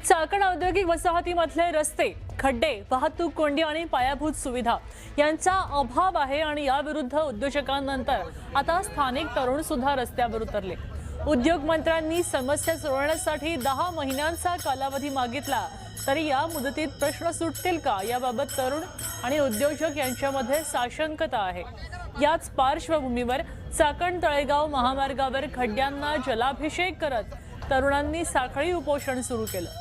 चाकण औद्योगिक वसाहतीमधले रस्ते, खड्डे, वाहतूक कोंडी आणि पायाभूत सुविधा यांचा अभाव आहे आणि याविरुद्ध उद्योजकांनंतर आता स्थानिक तरुण सुद्धा रस्त्यावर उतरले। उद्योग मंत्र्यांनी समस्या सोडवण्यासाठी 10 महिन्यांचा कालावधी मागितला, तरी या मुदतीत प्रश्न सुटतील का याबाबत तरुण आणि उद्योजक यांच्यामध्ये साशंकता आहे। याच पार्श्वभूमीवर चाकण तळेगाव महामार्गावर खड्ड्यांना जलाभिषेक करत तरुणांनी साखळी उपोषण सुरू केलं।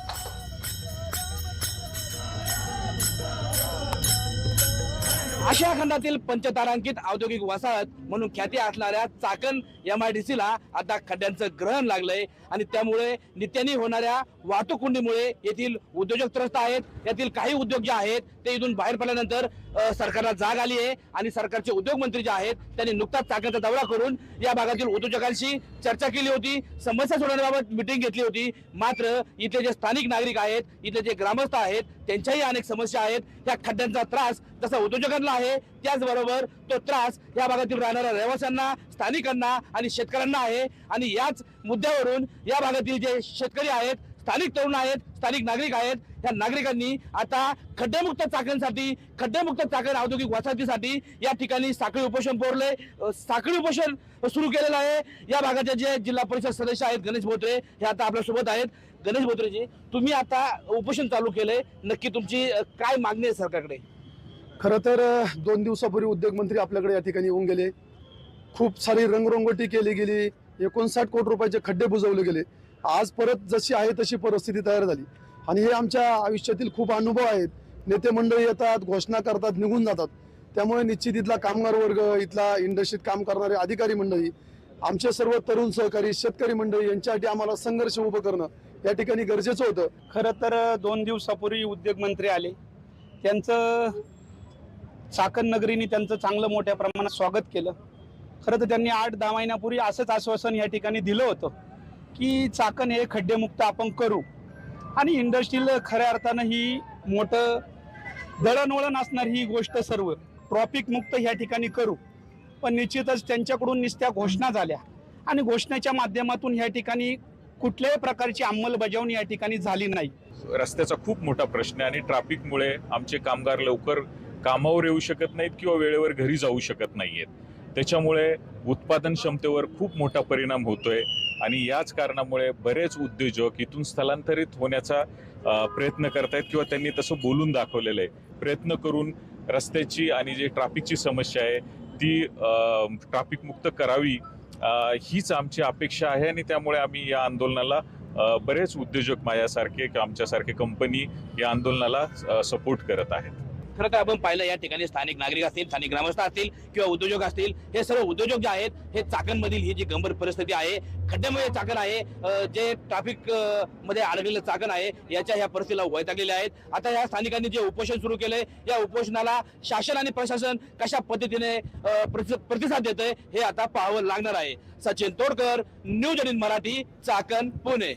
आशिया खंडातील पंचतारांकित औद्योगिक वसाहत म्हणून ख्याती असणाऱ्या चाकण MIDCला आता खड्ड्यांचं ग्रहण लागलंय आणि त्यामुळे नित्याने होणाऱ्या वाहतूक कोंडीमुळे येथील उद्योजक त्रस्त आहेत। यातील काही उद्योग जे आहेत ते इथून बाहेर पडल्यानंतर सरकारला जाग आली आहे आणि सरकारचे उद्योग मंत्री जे आहेत त्यांनी नुकताच चाकणचा दौरा करून या भागातील उद्योजकांशी चर्चा केली होती, समस्या सोडवण्याबाबत मीटिंग घेतली होती। मात्र इथले जे स्थानिक नागरिक आहेत, इथले जे ग्रामस्थ आहेत, त्यांच्याही अनेक समस्या आहेत। या खड्ड्यांचा त्रास जसा उद्योजकांना आहे त्याचबरोबर तो त्रास या भागातील राहणाऱ्या रहिवाशांना, स्थानिकांना आणि शेतकऱ्यांना आहे। आणि याच मुद्द्यावरून या भागातील जे शेतकरी आहेत, स्थानिक तरुण आहेत, स्थानिक नागरिक आहेत, या नागरिकांनी आता खड्डेमुक्त चाकणसाठी, खड्डेमुक्त चाकण औद्योगिक वसाहतीसाठी या ठिकाणी साखळी उपोषण पोरले, साखळी उपोषण सुरू केलेलं आहे। या भागाचे जे जिल्हा परिषद सदस्य आहेत गणेश बोत्रे हे आता आपल्या सोबत आहेत। गणेश बोत्रेजी, तुम्ही आता उपोषण चालू केलंय, नक्की तुमची काय मागणी आहे सरकारकडे? खरं तर 2 दिवसापूर्वी उद्योग मंत्री आपल्याकडे या ठिकाणी येऊन गेले। खूप सारी रंगरंगोटी केली गेली, 59 कोटी रुपयाचे खड्डे बुजवले गेले। आज परत जशी आहे तशी परिस्थिती तयार झाली आणि हे आमच्या आयुष्यातील खूप अनुभव आहेत। नेते मंडळी येतात, घोषणा करतात, निघून जातात। त्यामुळे निश्चित इथला कामगार वर्ग, इथला इंडस्ट्रीत काम करणारे अधिकारी मंडळी, आमचे सर्व तरुण सहकारी, शेतकरी मंडळी यांच्यासाठी आम्हाला संघर्ष उभं करणं या ठिकाणी गरजेचं होतं। खरं तर 2 दिवसापूर्वी उद्योग मंत्री आले, त्यांचं चाकण नगरीने त्यांचं चांगलं मोठ्या प्रमाणात स्वागत केलं। खरं तर त्यांनी 8-10 महिन्यापूर्वी असंच आश्वासन या ठिकाणी दिलं होतं की चाकण हे खड्डेमुक्त आपण करू आणि इंडस्ट्रीला खऱ्या अर्थानं ही मोठं दळणवळण असणार ही गोष्ट सर्व ट्रॉफिक मुक्त या ठिकाणी करू। पण निश्चितच त्यांच्याकडून नुसत्या घोषणा झाल्या आणि घोषणेच्या माध्यमातून या ठिकाणी कुठल्याही प्रकारची अंमलबजावणी या ठिकाणी झाली नाही। रस्त्याचा खूप मोठा प्रश्न आहे आणि ट्रॅफिकमुळे आमचे कामगार लवकर कामावर येऊ शकत नाहीत किंवा वेळेवर घरी जाऊ शकत नाहीयेत। त्याच्यामुळे उत्पादन क्षमतेवर खूप मोठा परिणाम होतोय आणि याच कारणामुळे बरेच उद्योजक इथून स्थलांतरित होण्याचा प्रयत्न करतायत किंवा त्यांनी तसं बोलून दाखवलेलं आहे। प्रयत्न करून रस्त्याची आणि जे ट्रॅफिकची समस्या आहे ती ट्रॅफिक मुक्त करावी हीच आमची अपेक्षा आहे आणि त्यामुळे आम्ही या आंदोलनाला बरेच उद्योजक माझ्यासारखे किंवा आमच्यासारखे कंपनी या आंदोलनाला सपोर्ट करत आहेत। खरं तर आपण पाहिलं या ठिकाणी स्थानिक नागरिक असतील, स्थानिक ग्रामस्थ असतील किंवा उद्योजक असतील, हे सर्व उद्योजक जे आहेत हे चाकणमधील ही जी गंभीर परिस्थिती आहे, खड्ड्यामध्ये चाकण आहे, जे ट्रॅफिक मध्ये अडकलेलं चाकण आहे याच्या ह्या परिस्थितीला वैतागलेले आहेत। आता या स्थानिकांनी जे उपोषण सुरू केलंय या उपोषणाला शासन आणि प्रशासन कशा पद्धतीने प्रतिसाद देतंय हे आता पाहावं लागणार आहे। सचिन तोडकर, न्यूज 18 मराठी, चाकण, पुणे।